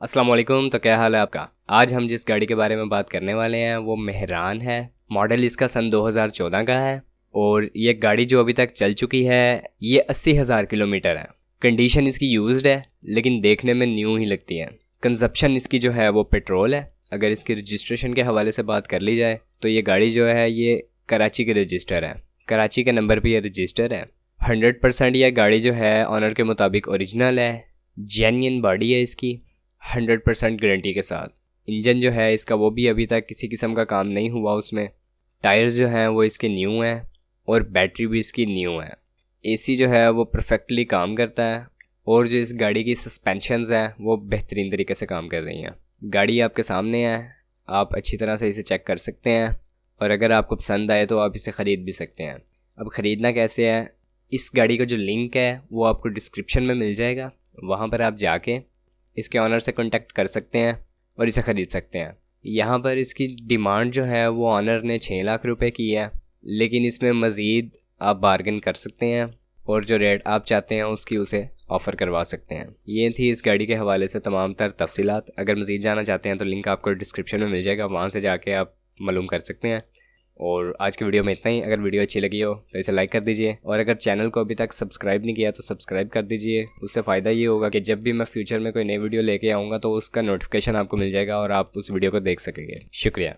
अस्सलाम वालेकुम। तो क्या हाल है आपका। आज हम जिस गाड़ी के बारे में बात करने वाले हैं वो मेहरान है। मॉडल इसका सन 2014 का है और ये गाड़ी जो अभी तक चल चुकी है ये 80,000 किलोमीटर है। कंडीशन इसकी यूज्ड है लेकिन देखने में न्यू ही लगती है। कंजप्शन इसकी जो है वो पेट्रोल है। अगर इसकी रजिस्ट्रेशन के हवाले से बात कर ली जाए तो ये गाड़ी जो है ये कराची के रजिस्टर है, कराची के नंबर पर ये रजिस्टर है। 100% यह गाड़ी जो है ऑनर के मुताबिक ओरिजिनल है, जेन्युइन बॉडी है इसकी, 100% गारंटी के साथ। इंजन जो है इसका वो भी अभी तक किसी किस्म का काम नहीं हुआ उसमें। टायर्स जो हैं वो इसके न्यू हैं और बैटरी भी इसकी न्यू है। एसी जो है वो परफेक्टली काम करता है और जो इस गाड़ी की सस्पेंशंस हैं वो बेहतरीन तरीके से काम कर रही हैं। गाड़ी आपके सामने है, आप अच्छी तरह से इसे चेक कर सकते हैं और अगर आपको पसंद आए तो आप इसे ख़रीद भी सकते हैं। अब ख़रीदना कैसे है, इस गाड़ी का जो लिंक है वो आपको डिस्क्रिप्शन में मिल जाएगा। वहाँ पर आप जाके इसके ऑनर से कांटेक्ट कर सकते हैं और इसे ख़रीद सकते हैं। यहाँ पर इसकी डिमांड जो है वो ऑनर ने 6 लाख रुपए की है, लेकिन इसमें मज़ीद आप बार्गेन कर सकते हैं और जो रेट आप चाहते हैं उसकी उसे ऑफ़र करवा सकते हैं। ये थी इस गाड़ी के हवाले से तमाम तर तफसीलात। अगर मज़ीद जाना चाहते हैं तो लिंक आपको डिस्क्रिप्शन में मिल जाएगा, वहाँ से जाके आप मालूम कर सकते हैं। और आज की वीडियो में इतना ही। अगर वीडियो अच्छी लगी हो तो इसे लाइक कर दीजिए और अगर चैनल को अभी तक सब्सक्राइब नहीं किया तो सब्सक्राइब कर दीजिए। उससे फ़ायदा ये होगा कि जब भी मैं फ्यूचर में कोई नई वीडियो लेके आऊँगा तो उसका नोटिफिकेशन आपको मिल जाएगा और आप उस वीडियो को देख सकेंगे। शुक्रिया।